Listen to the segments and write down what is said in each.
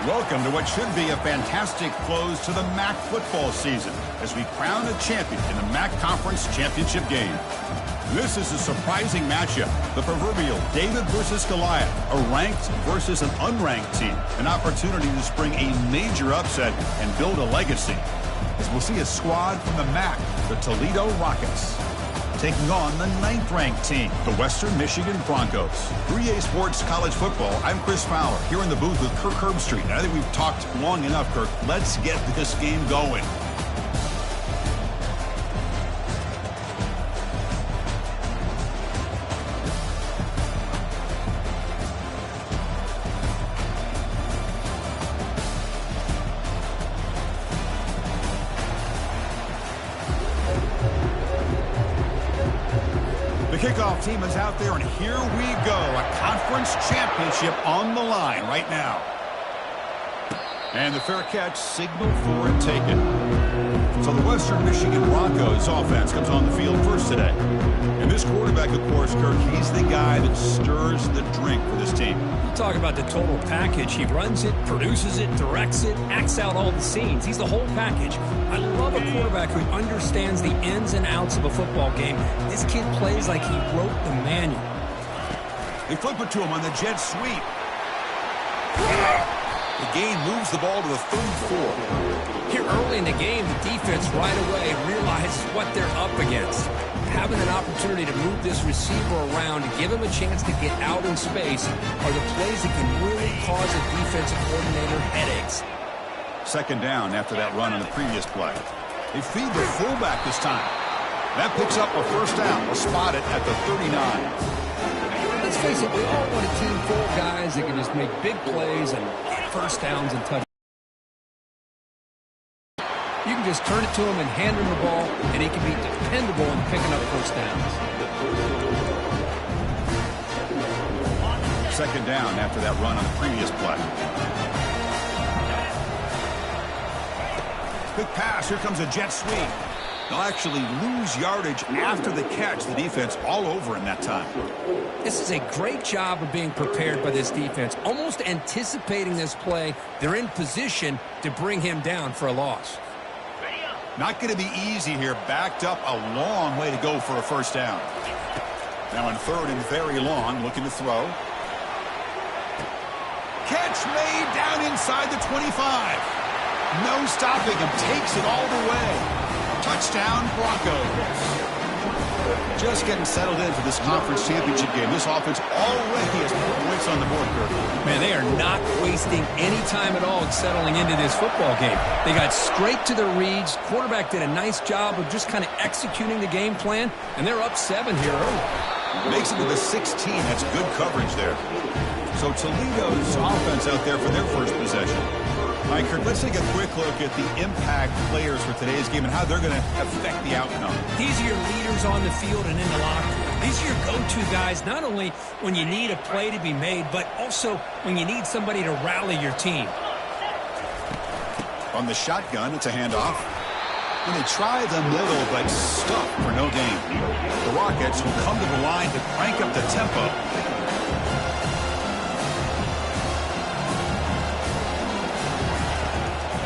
Welcome to what should be a fantastic close to the MAC football season as we crown a champion in the MAC Conference Championship game. This is a surprising matchup, the proverbial David versus Goliath, a ranked versus an unranked team, an opportunity to spring a major upset and build a legacy. As we'll see a squad from the MAC, the Toledo Rockets, taking on the 9th-ranked team, the Western Michigan Broncos. 3A Sports College Football, I'm Chris Fowler, here in the booth with Kirk Herbstreit. And I think we've talked long enough, Kirk. Let's get this game going. Kickoff team is out there, and here we go. A conference championship on the line right now. And the fair catch signaled for and taken. So the Western Michigan Broncos offense comes on the field first today. And this quarterback, of course, Kirk, he's the guy that stirs the drink for this team. You talk about the total package. He runs it, produces it, directs it, acts out all the scenes. He's the whole package. I love a quarterback who understands the ins and outs of a football game. This kid plays like he wrote the manual. They flip it to him on the jet sweep. The gain moves the ball to the 34. Here early in the game, the defense right away realizes what they're up against. Having an opportunity to move this receiver around to give him a chance to get out in space are the plays that can really cause a defensive coordinator headaches. Second down after that run on the previous play. They feed the fullback this time. That picks up a first down. We'll spot it at the 39. Let's face it, we all want a team full of guys that can just make big plays and get first downs and touchdowns. You can just turn it to him and hand him the ball, and he can be dependable in picking up first downs. Second down after that run on the previous play. Quick pass. Here comes a jet sweep. They'll actually lose yardage after the catch. The defense all over him that time. This is a great job of being prepared by this defense. Almost anticipating this play, they're in position to bring him down for a loss. Not going to be easy here. Backed up a long way to go for a first down. Now on third and very long, looking to throw. Catch made down inside the 25. No stopping him. Takes it all the way. Touchdown, Broncos. Just getting settled into this conference championship game. This offense already has points on the board, Kirk. Man, they are not wasting any time at all in settling into this football game. They got straight to their reads. Quarterback did a nice job of just kind of executing the game plan, and they're up 7 here early. Makes it to the 16. That's good coverage there. So Toledo's offense out there for their first possession. All right, Kirk, let's take a quick look at the impact players for today's game and how they're going to affect the outcome. These are your leaders on the field and in the locker room. These are your go-to guys, not only when you need a play to be made, but also when you need somebody to rally your team. On the shotgun, it's a handoff. And they try the middle, but stuck for no gain. The Rockets will come to the line to crank up the tempo.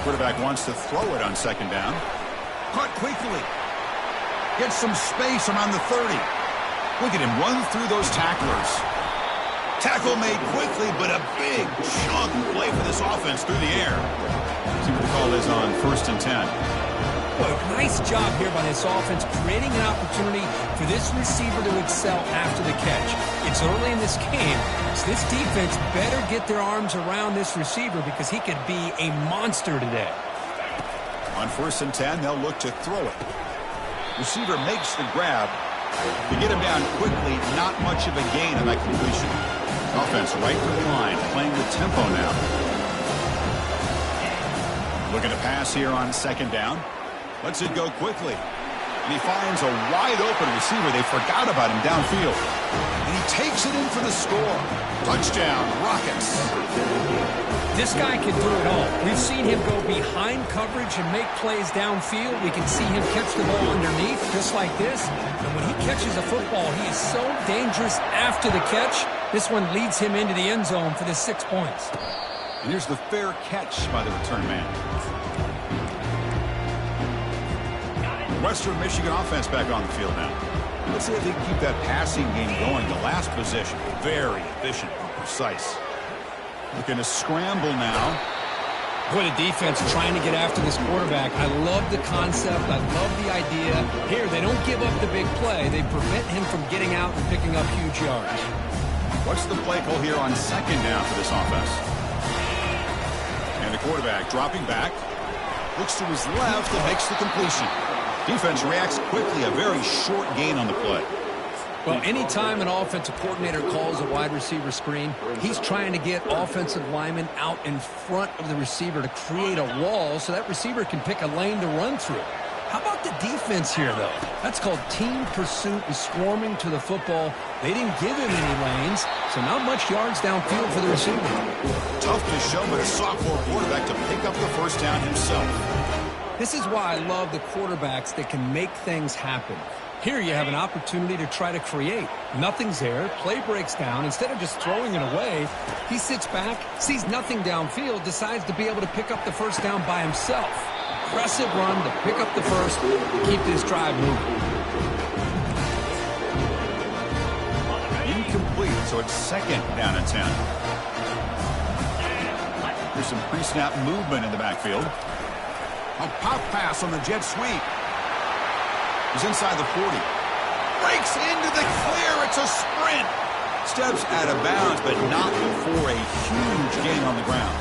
Quarterback wants to throw it on second down. Caught quickly. Gets some space around the 30. Look at him run through those tacklers. Tackle made quickly, but a big chunk play for this offense through the air. See what the call is on 1st and 10. Boy, nice job here by this offense, creating an opportunity for this receiver to excel after the catch. It's early in this game, so this defense better get their arms around this receiver because he could be a monster today. On 1st and 10, they'll look to throw it. Receiver makes the grab. To get him down quickly, not much of a gain on that completion. Offense right to the line, playing the tempo now. Looking to pass here on second down. Lets it go quickly. And he finds a wide-open receiver. They forgot about him downfield. And he takes it in for the score. Touchdown, Rockets. This guy can do it all. We've seen him go behind coverage and make plays downfield. We can see him catch the ball underneath, just like this. And when he catches a football, he is so dangerous after the catch. This one leads him into the end zone for the 6 points. And here's the fair catch by the return man. Western Michigan offense back on the field now. Let's see if they can keep that passing game going. The last possession, very efficient and precise. Looking to scramble now. What a defense trying to get after this quarterback. I love the concept. I love the idea. Here, they don't give up the big play. They prevent him from getting out and picking up huge yards. What's the play call here on second down for this offense? And the quarterback dropping back. Looks to his left and makes the completion. Defense reacts quickly. A very short gain on the play. Well, anytime an offensive coordinator calls a wide receiver screen, he's trying to get offensive linemen out in front of the receiver to create a wall so that receiver can pick a lane to run through. How about the defense here, though? That's called team pursuit and swarming to the football. They didn't give him any lanes, so not much yards downfield for the receiver. Tough to show, but a sophomore quarterback to pick up the first down himself. This is why I love the quarterbacks that can make things happen. Here you have an opportunity to try to create. Nothing's there. Play breaks down. Instead of just throwing it away, he sits back, sees nothing downfield, decides to be able to pick up the first down by himself. Aggressive run to pick up the first, keep this drive moving. Incomplete, so it's second down and 10. There's some pre-snap movement in the backfield. A pop pass on the jet sweep. He's inside the 40. Breaks into the clear. It's a sprint. Steps out of bounds, but not before a huge gain on the ground.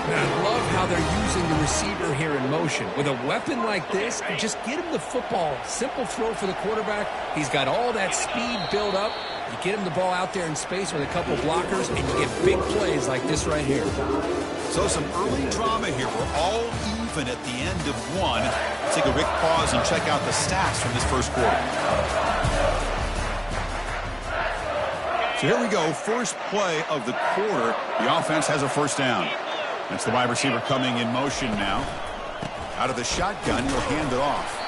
And I love how they're using the receiver here in motion. With a weapon like this, you just get him the football. Simple throw for the quarterback. He's got all that speed built up. You get him the ball out there in space with a couple blockers, and you get big plays like this right here. So some early drama here. We're all even at the end of one. Let's take a quick pause and check out the stats from this first quarter. So here we go. First play of the quarter. The offense has a first down. That's the wide receiver coming in motion now. Out of the shotgun, he'll hand it off.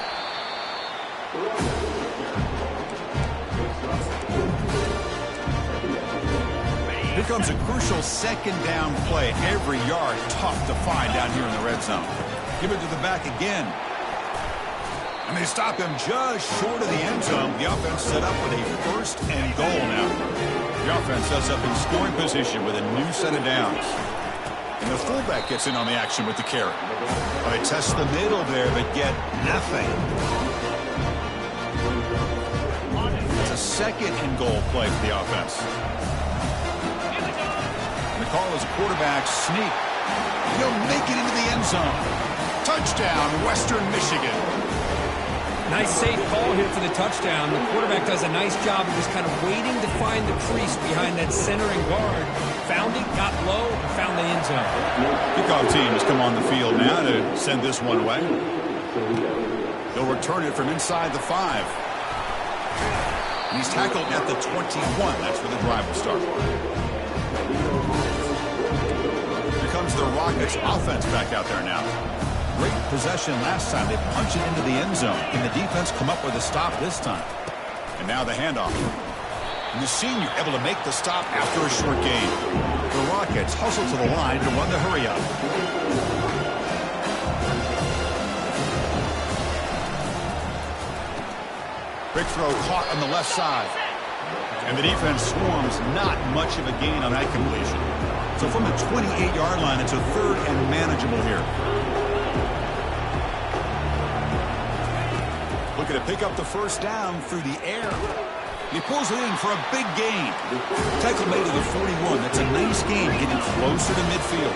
Here comes a crucial second down play. Every yard tough to find down here in the red zone. Give it to the back again. And they stop him just short of the end zone. The offense set up with a first and goal now. The offense sets up in scoring position with a new set of downs. And the fullback gets in on the action with the carry. They test the middle there, but get nothing. It's a second and goal play for the offense. And the call is a quarterback sneak. He'll make it into the end zone. Touchdown, Western Michigan. Nice safe call here for the touchdown. The quarterback does a nice job of just kind of waiting to find the crease behind that centering guard. Found it, got low, and found the end zone. Kickoff team has come on the field now to send this one away. They'll return it from inside the 5. He's tackled at the 21. That's where the drive will start. Here comes the Rockets offense back out there now. Great possession last time. They punch it into the end zone. Can the defense come up with a stop this time? And now the handoff. And the senior able to make the stop after a short gain. The Rockets hustle to the line to run the hurry up. Quick throw caught on the left side. And the defense swarms. Not much of a gain on that completion. So from the 28-yard line, it's a third and manageable here. Looking to pick up the first down through the air. He pulls it in for a big gain. Tackle made to the 41. That's a nice gain, getting closer to midfield.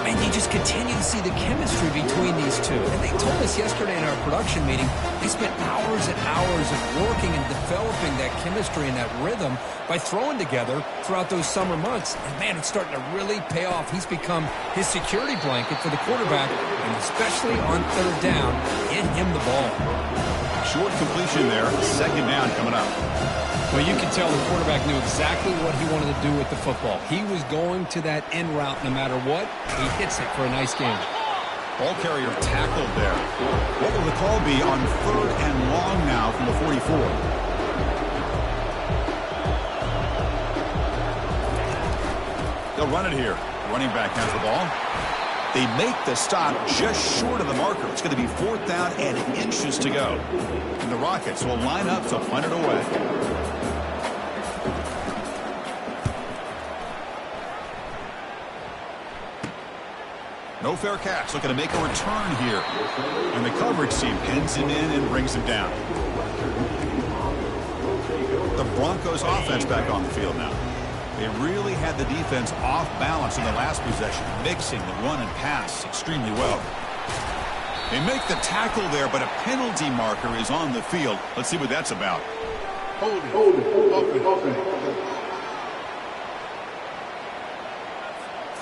And you just continue to see the chemistry between these two. And they told us yesterday in our production meeting, they spent hours and hours of working and developing that chemistry and that rhythm by throwing together throughout those summer months. And, man, it's starting to really pay off. He's become his security blanket for the quarterback, and especially on third down, get him the ball. Short completion there. Second down coming up. Well, you can tell the quarterback knew exactly what he wanted to do with the football. He was going to that end route no matter what. He hits it for a nice gain. Ball carrier tackled there. What will the call be on third and long now from the 44? They'll run it here. Running back has the ball. They make the stop just short of the marker. It's going to be 4th down and inches to go. And the Rockets will line up to punt it away. No fair catch. Looking to make a return here. And the coverage team pins him in and brings him down. The Broncos offense back on the field now. They really had the defense off balance in the last possession, mixing the run and pass extremely well. They make the tackle there, but a penalty marker is on the field. Let's see what that's about. Hold it. Open.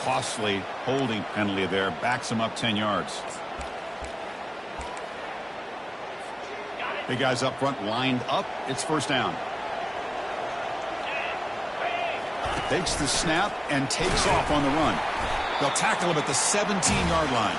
Costly holding penalty there. Backs him up 10 yards. Big guys up front lined up. It's 1st down. Takes the snap and takes off on the run. They'll tackle him at the 17-yard line.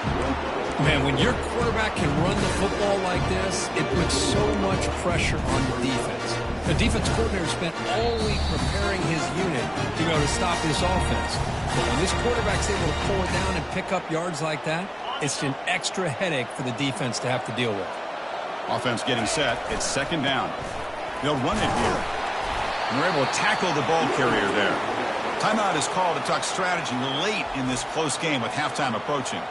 Man, when your quarterback can run the football like this, it puts so much pressure on the defense. The defense coordinator spent all week preparing his unit to be able to stop this offense. But when this quarterback's able to pull it down and pick up yards like that, it's an extra headache for the defense to have to deal with. Offense getting set. It's 2nd down. They'll run it here. And they're able to tackle the ball carrier there. Timeout is called to talk strategy late in this close game with halftime approaching.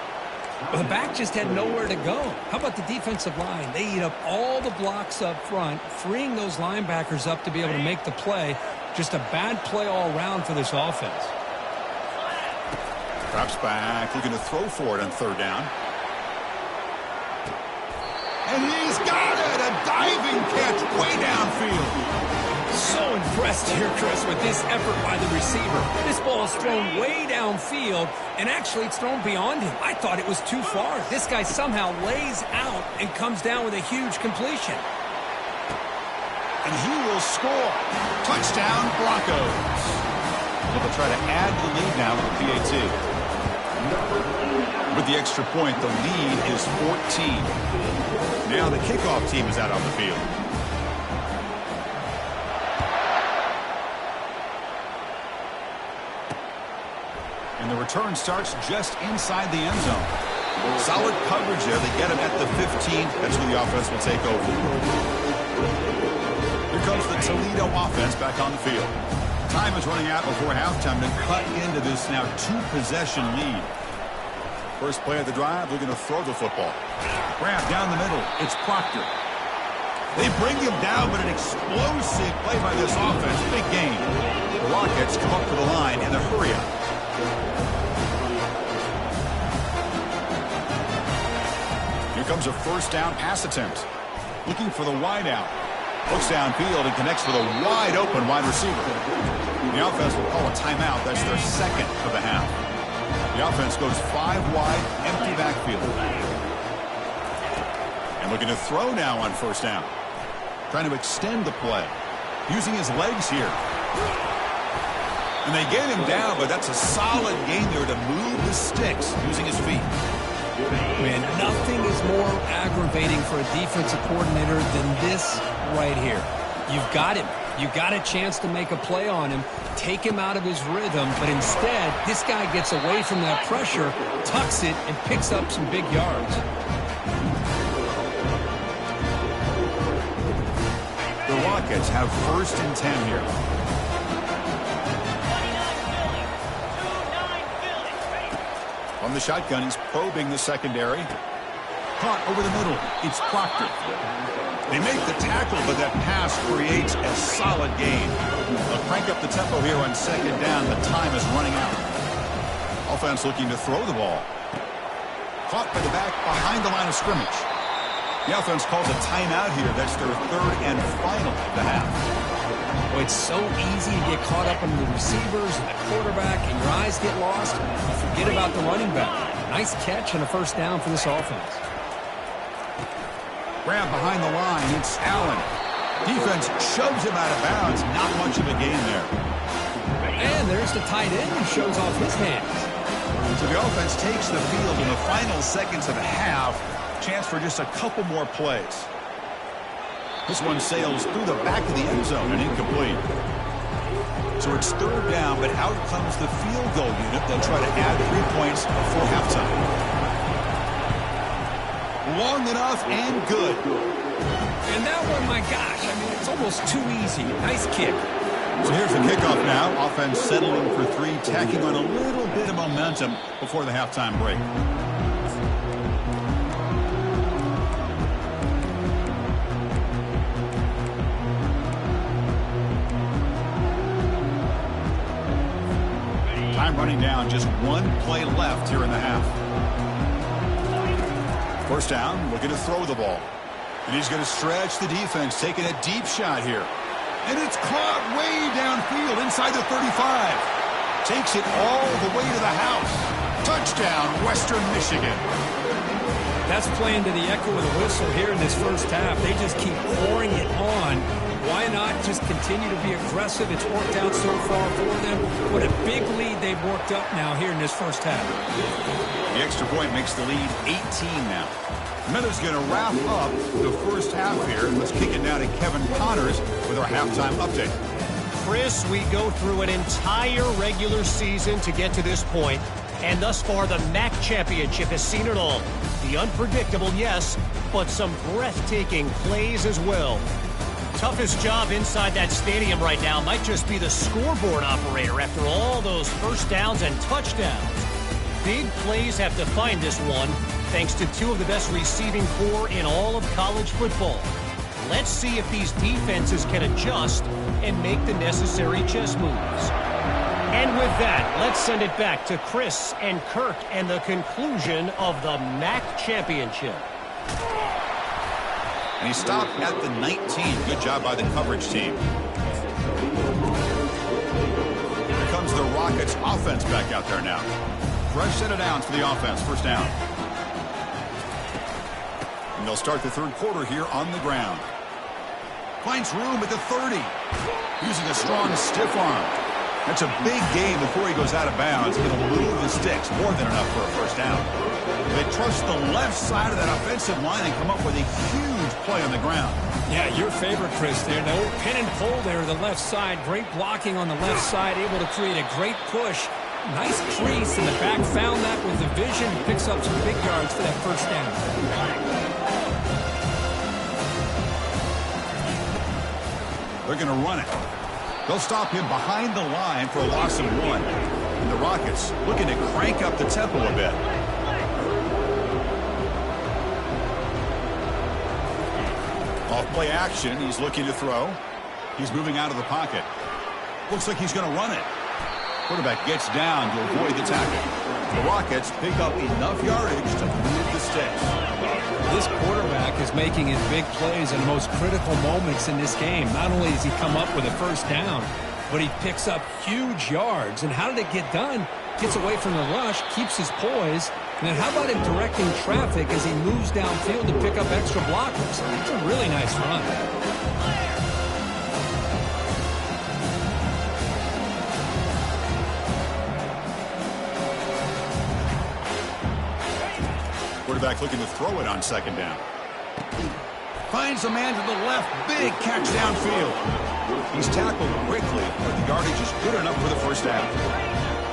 Well, the back just had nowhere to go. How about the defensive line? They eat up all the blocks up front, freeing those linebackers up to be able to make the play. Just a bad play all around for this offense. Drops back, looking to throw for it on 3rd down. And he's got it! A diving catch way downfield. So impressed here, Chris, with this effort by the receiver. This ball is thrown way downfield, and actually it's thrown beyond him. I thought it was too far. This guy somehow lays out and comes down with a huge completion. And he will score. Touchdown, Broncos. They'll try to add the lead now with the PAT. With the extra point, the lead is 14. Now the kickoff team is out on the field. And the return starts just inside the end zone. Solid coverage there. They get him at the 15. That's where the offense will take over. Here comes the Toledo offense back on the field. Time is running out before halftime to cut into this now 2-possession lead. First play of the drive, they're going to throw the football. Grab down the middle. It's Proctor. They bring him down, but an explosive play by this offense. Big gain. The Rockets come up to the line in a hurry-up. Here comes a 1st down pass attempt. Looking for the wide out. Looks downfield and connects with a wide-open wide receiver. The offense will call a timeout. That's their 2nd of the half. The offense goes 5 wide, empty backfield. And looking to throw now on 1st down. Trying to extend the play. Using his legs here. And they get him down, but that's a solid gain there to move the sticks using his feet. Man, nothing is more aggravating for a defensive coordinator than this right here. You've got him. You got a chance to make a play on him, take him out of his rhythm, but instead, this guy gets away from that pressure, tucks it, and picks up some big yards. The Rockets have 1st and 10 here. From the shotgun, he's probing the secondary. Caught over the middle. It's Proctor. They make the tackle, but that pass creates a solid gain. They'll crank up the tempo here on 2nd down. The time is running out. Offense looking to throw the ball. Caught by the back behind the line of scrimmage. The offense calls a timeout here. That's their 3rd and final of the half. Well, it's so easy to get caught up in the receivers and the quarterback, and your eyes get lost. You forget about the running back. Nice catch and a 1st down for this offense. Grab behind the line. It's Allen. Defense shoves him out of bounds. Not much of a gain there. And there's the tight end who shows off his hands. So the offense takes the field in the final seconds of the half. Chance for just a couple more plays. This one sails through the back of the end zone and incomplete. So it's third down, but out comes the field goal unit. They'll try to add 3 points before halftime. Long enough and good. And that one, my gosh, I mean, it's almost too easy. Nice kick. So here's the kickoff now. Offense settling for 3, tacking on a little bit of momentum before the halftime break. Time running down, just 1 play left here in the half. First down, looking to throw the ball. And he's going to stretch the defense, taking a deep shot here. And it's caught way downfield inside the 35. Takes it all the way to the house. Touchdown, Western Michigan. That's playing to the echo of the whistle here in this first half. They just keep pouring it on. Why not just continue to be aggressive? It's worked out so far for them. What a big lead they've worked up now here in this first half. The extra point makes the lead 18 now. Miller's going to wrap up the first half here. Let's kick it now to Kevin Connors with our halftime update. Chris, we go through an entire regular season to get to this point, and thus far the MAC championship has seen it all. The unpredictable, yes, but some breathtaking plays as well. Toughest job inside that stadium right now might just be the scoreboard operator after all those first downs and touchdowns. Big plays have defined this one, thanks to 2 of the best receiving corps in all of college football. Let's see if these defenses can adjust and make the necessary chess moves. And with that, let's send it back to Chris and Kirk and the conclusion of the MAC championship. And he stopped at the 19. Good job by the coverage team. Here comes the Rockets offense back out there now. Fresh set of downs for the offense. First down. And they'll start the third quarter here on the ground. Finds room at the 30. Using a strong stiff arm. That's a big gain before he goes out of bounds. Going to move the sticks. More than enough for a first down. They trust the left side of that offensive line and come up with a huge play on the ground. Yeah, your favorite, Chris, there. The old pin and pull there, the left side. Great blocking on the left side. Able to create a great push. Nice crease in the back. Found that with the vision. Picks up some big yards for that first down. They're going to run it. They'll stop him behind the line for a loss of 1. And the Rockets looking to crank up the tempo a bit. Off play action. He's looking to throw. He's moving out of the pocket. Looks like he's going to run it. Quarterback gets down to avoid the tackle. The Rockets pick up enough yardage to move the sticks. This quarterback is making his big plays in the most critical moments in this game. Not only does he come up with a first down, but he picks up huge yards. And how did it get done? Gets away from the rush, keeps his poise. And then how about him directing traffic as he moves downfield to pick up extra blockers? It's a really nice run. Quarterback looking to throw it on second down. Finds a man to the left. Big catch downfield. He's tackled quickly, but the yardage is good enough for the first down.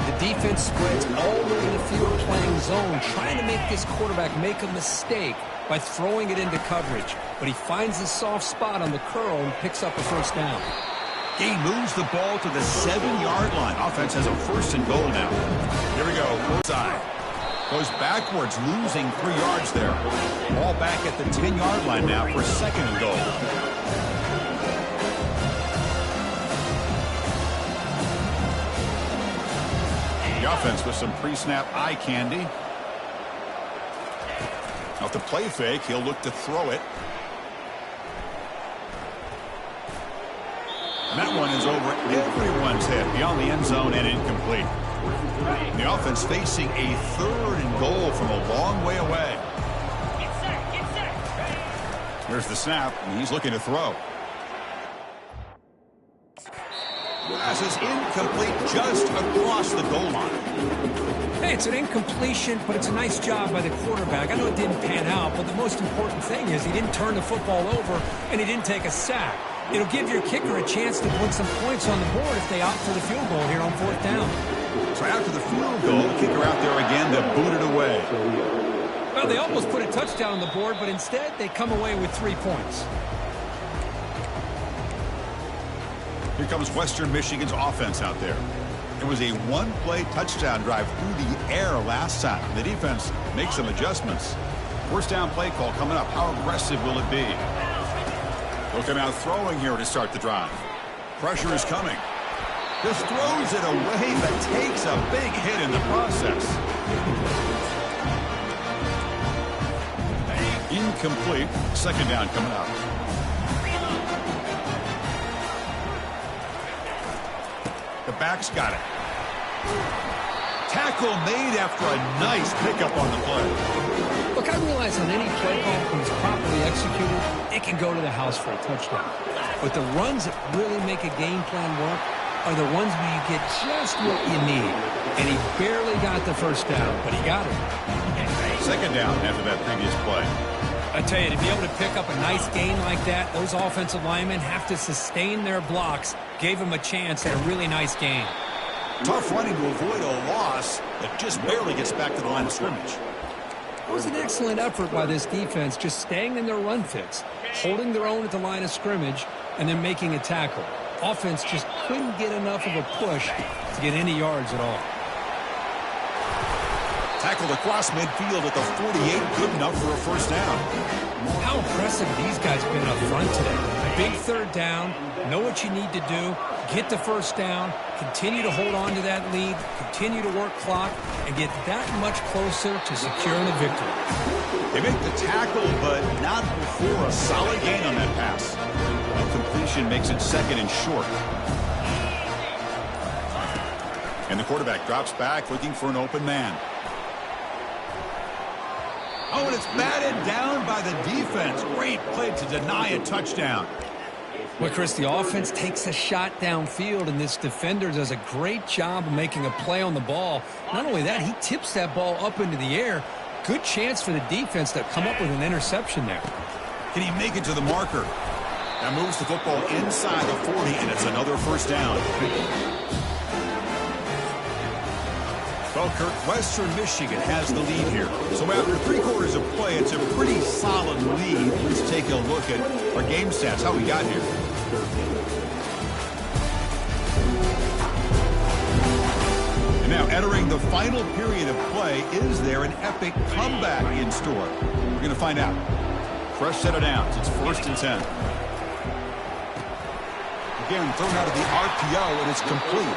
The defense spreads all over the field playing zone, trying to make this quarterback make a mistake by throwing it into coverage. But he finds the soft spot on the curl and picks up a first down. He moves the ball to the 7-yard line. Offense has a first and goal now. Here we go. Fourth side. Goes backwards, losing 3 yards there. Ball back at the 10-yard line now for second and goal. The offense with some pre-snap eye candy. Off the play fake, he'll look to throw it. And that one is over everyone's head, beyond the end zone and incomplete. The offense facing a third and goal from a long way away. Here's the snap, and he's looking to throw. Pass is incomplete just across the goal line. Hey, it's an incompletion, but it's a nice job by the quarterback. I know it didn't pan out, but the most important thing is he didn't turn the football over and he didn't take a sack. It'll give your kicker a chance to put some points on the board if they opt for the field goal here on 4th down. So after the field goal, the kicker out there again to boot it away. Well, they almost put a touchdown on the board, but instead they come away with 3 points. Here comes Western Michigan's offense out there. It was a one-play touchdown drive through the air last time. The defense makes some adjustments. First down play call coming up. How aggressive will it be? They'll come out throwing here to start the drive. Pressure is coming. Just throws it away, but takes a big hit in the process. Incomplete. Second down coming up. The back's got it. Tackle made after a nice pickup on the play. Look, I realize on any play call, when it's properly executed, it can go to the house for a touchdown. But the runs that really make a game plan work are the ones where you get just what you need. And he barely got the first down, but he got it. Second down after that previous play. I tell you, to be able to pick up a nice gain like that, those offensive linemen have to sustain their blocks. Gave him a chance at a really nice gain. Tough running to avoid a loss that just barely gets back to the line of scrimmage. It was an excellent effort by this defense, just staying in their run fix, holding their own at the line of scrimmage, and then making a tackle. Offense just couldn't get enough of a push to get any yards at all. Tackled across midfield at the 48, good enough for a first down. How impressive these guys have been up front today. Big third down, know what you need to do, get the first down, continue to hold on to that lead, continue to work clock, and get that much closer to securing a victory. They make the tackle, but not before a solid gain on that pass. A completion makes it second and short. And the quarterback drops back looking for an open man. Oh, and it's batted down by the defense. Great play to deny a touchdown. Well, Chris, the offense takes a shot downfield, and this defender does a great job of making a play on the ball. Not only that, he tips that ball up into the air. Good chance for the defense to come up with an interception there. Can he make it to the marker? That moves the football inside the 40, and it's another first down. Well, Kurt, Western Michigan has the lead here. So after 3/4 of play, it's a pretty solid lead. Let's take a look at our game stats, how we got here. And now entering the final period of play, is there an epic comeback in store? We're going to find out. Fresh set of downs. It's 1st and 10. Again, thrown out of the RPO, and it's complete.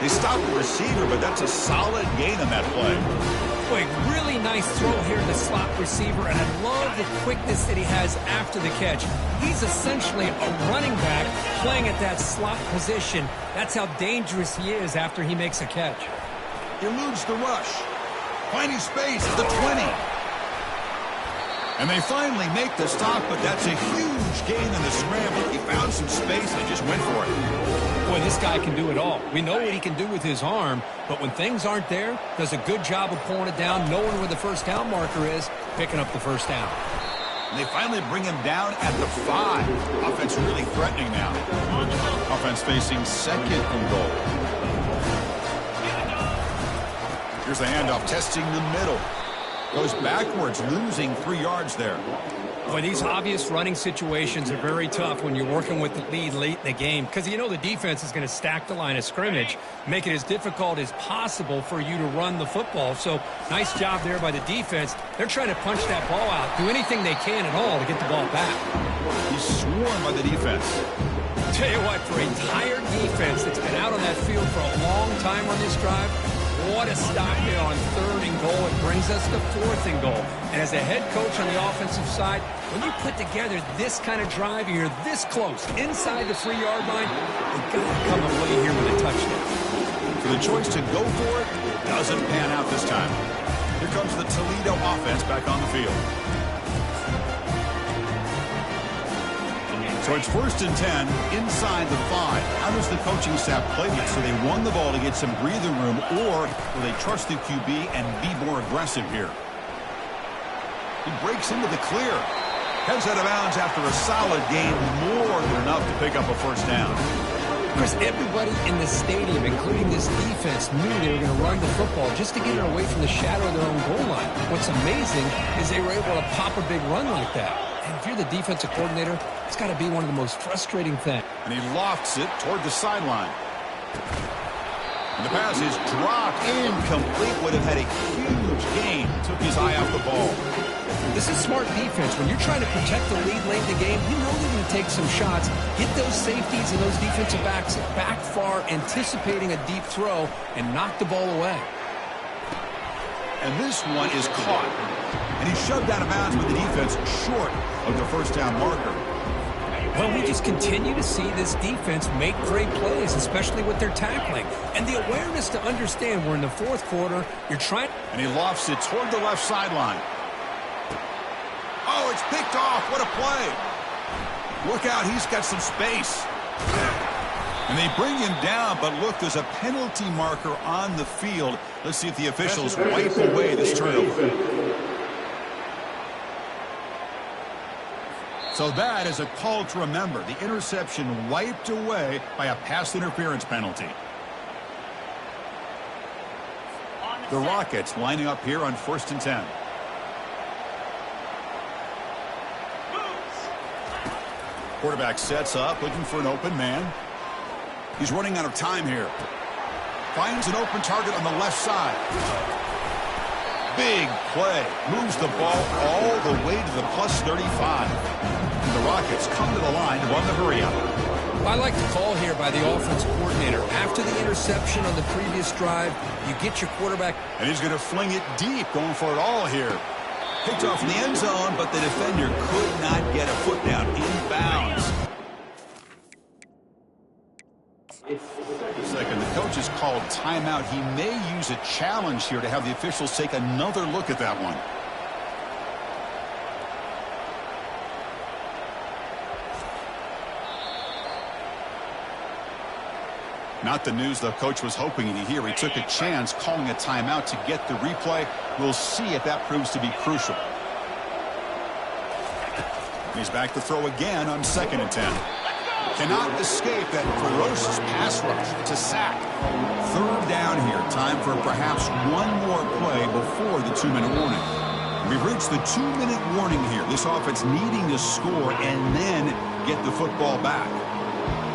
They stopped the receiver, but that's a solid gain on that play. Boy, really nice throw here to the slot receiver, and I love the quickness that he has after the catch. He's essentially a running back playing at that slot position. That's how dangerous he is after he makes a catch. Eludes the rush. Finding space at the 20. And they finally make the stop, but that's a huge gain in the scramble. He found some space and just went for it. Boy, this guy can do it all. We know what he can do with his arm, but when things aren't there, does a good job of pulling it down, knowing where the first down marker is, picking up the first down. And they finally bring him down at the 5. Offense really threatening now. Offense facing 2nd and goal. Here's the handoff, testing the middle. Goes backwards, losing 3 yards there. Boy, these obvious running situations are very tough when you're working with the lead late in the game, because you know the defense is going to stack the line of scrimmage, make it as difficult as possible for you to run the football. So nice job there by the defense. They're trying to punch that ball out, do anything they can at all to get the ball back. He's swarmed by the defense. Tell you what, for a tired defense that's been out on that field for a long time on this drive, what a stop there on 3rd and goal. It brings us to 4th and goal. And as a head coach on the offensive side, when you put together this kind of drive, you're this close, inside the 3-yard line, you've got to come away here with a touchdown. So the choice to go for it doesn't pan out this time. Here comes the Toledo offense back on the field. So it's 1st and 10 inside the 5. How does the coaching staff play this? So they won the ball to get some breathing room, or will they trust the QB and be more aggressive here? He breaks into the clear. Heads out of bounds after a solid gain, more than enough to pick up a first down. Chris, everybody in the stadium, including this defense, knew they were going to run the football just to get it away from the shadow of their own goal line. What's amazing is they were able to pop a big run like that. And if you're the defensive coordinator, it's got to be one of the most frustrating things. And he lofts it toward the sideline. And the pass is dropped, incomplete. Would have had a huge gain. Took his eye off the ball. This is smart defense. When you're trying to protect the lead late in the game, you know they're going to take some shots, hit those safeties and those defensive backs back far, anticipating a deep throw, and knock the ball away. And this one is caught. And he's shoved out of bounds with the defense short of the first down marker. Well, we just continue to see this defense make great plays, especially with their tackling. And the awareness to understand we're in the fourth quarter, you're trying... And he lofts it toward the left sideline. Oh, it's picked off. What a play. Look out, he's got some space. And they bring him down, but look, there's a penalty marker on the field. Let's see if the officials wipe away this turnover. So that is a call to remember. The interception wiped away by a pass interference penalty. The Rockets lining up here on 1st and 10. Quarterback sets up, looking for an open man. He's running out of time here. Finds an open target on the left side. Big play. Moves the ball all the way to the plus 35. And the Rockets come to the line to run the hurry-up. I like the call here by the offense coordinator. After the interception on the previous drive, you get your quarterback. And he's going to fling it deep, going for it all here. Picked off in the end zone, but the defender could not get a foot down. Inbounds. Second, the coach has called timeout. He may use a challenge here to have the officials take another look at that one. Not the news the coach was hoping to hear. He took a chance calling a timeout to get the replay. We'll see if that proves to be crucial. He's back to throw again on 2nd and 10. Cannot escape that ferocious pass rush. It's a sack. 3rd down here. Time for perhaps one more play before the 2-minute warning. We've reached the 2-minute warning here. This offense needing to score and then get the football back.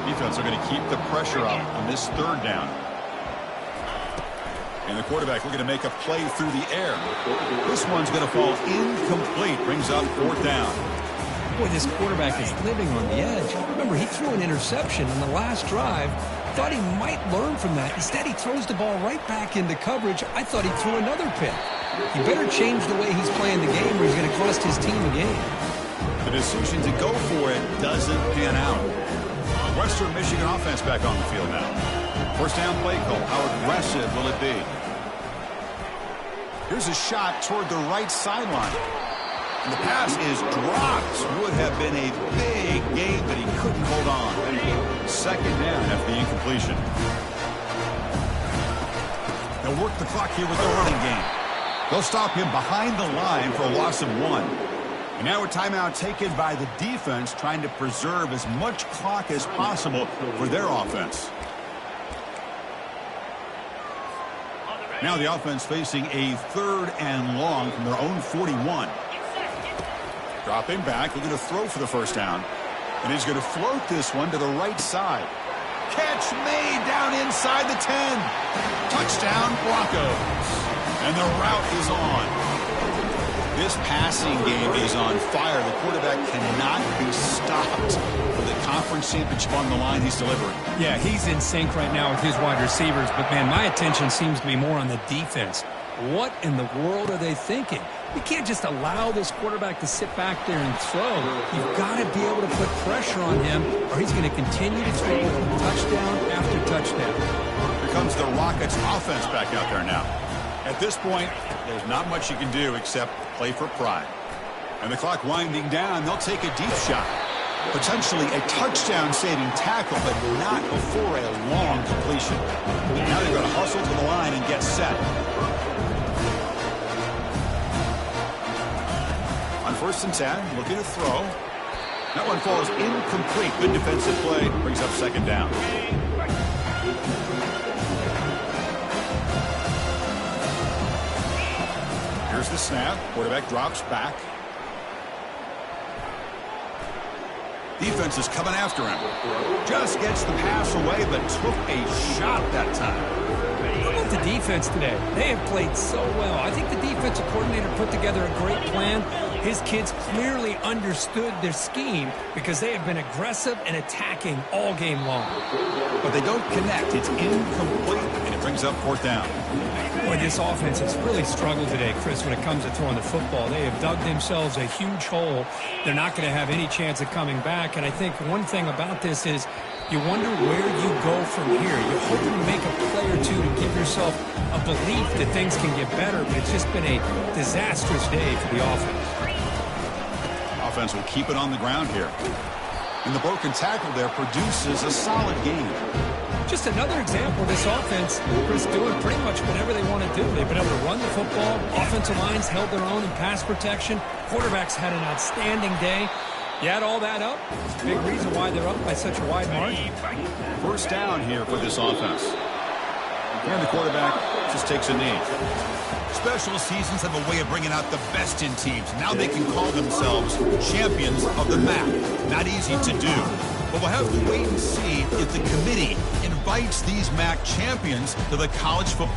Defense are going to keep the pressure up on this 3rd down. And the quarterback looking to make a play through the air. This one's going to fall incomplete. Brings up 4th down. Boy, this quarterback is living on the edge. Remember, he threw an interception on the last drive. Thought he might learn from that. Instead, he throws the ball right back into coverage. I thought he threw another pick. He better change the way he's playing the game or he's going to cost his team a game. The decision to go for it doesn't pan out. Western Michigan offense back on the field now. 1st down play call. How aggressive will it be? Here's a shot toward the right sideline. And the pass is dropped. Would have been a big gain, but he couldn't hold on. 2nd down after the incompletion. They'll work the clock here with the running game. They'll stop him behind the line for a loss of 1. And now a timeout taken by the defense, trying to preserve as much clock as possible for their offense. Now the offense facing a 3rd and long from their own 41. Dropping back, looking to throw for the 1st down. And he's going to float this one to the right side. Catch made down inside the 10. Touchdown, Broncos. And the route is on. This passing game is on fire. The quarterback cannot be stopped. With the conference championship on the line, he's delivering. Yeah, he's in sync right now with his wide receivers. But, man, my attention seems to be more on the defense. What in the world are they thinking? You can't just allow this quarterback to sit back there and throw. You've got to be able to put pressure on him, or he's going to continue to throw touchdown after touchdown. Here comes the Rockets offense back out there now. At this point, there's not much you can do except play for pride. And the clock winding down, they'll take a deep shot. Potentially a touchdown-saving tackle, but not before a long completion. Now they're going to hustle to the line and get set. On 1st and 10, looking to throw. That one falls incomplete. Good defensive play. Brings up second down. Here's the snap. Quarterback drops back. Defense is coming after him. Just gets the pass away, but took a shot that time. How about the defense today? They have played so well. I think the defensive coordinator put together a great plan. His kids clearly understood their scheme because they have been aggressive and attacking all game long. But they don't connect. It's incomplete, and it brings up fourth down. Boy, this offense has really struggled today, Chris, when it comes to throwing the football. They have dug themselves a huge hole. They're not going to have any chance of coming back. And I think one thing about this is you wonder where you go from here. You're hoping to make a play or two to give yourself a belief that things can get better, but it's just been a disastrous day for the offense. Offense will keep it on the ground here. And the broken tackle there produces a solid gain. Just another example of this offense, Chris, doing pretty much whatever they want to do. They've been able to run the football. Offensive lines held their own in pass protection. Quarterbacks had an outstanding day. You add all that up, it's a big reason why they're up by such a wide margin. First down here for this offense. And the quarterback just takes a knee. Special seasons have a way of bringing out the best in teams. Now they can call themselves champions of the MAC. Not easy to do. But we'll have to wait and see if the committee invites these MAC champions to the college football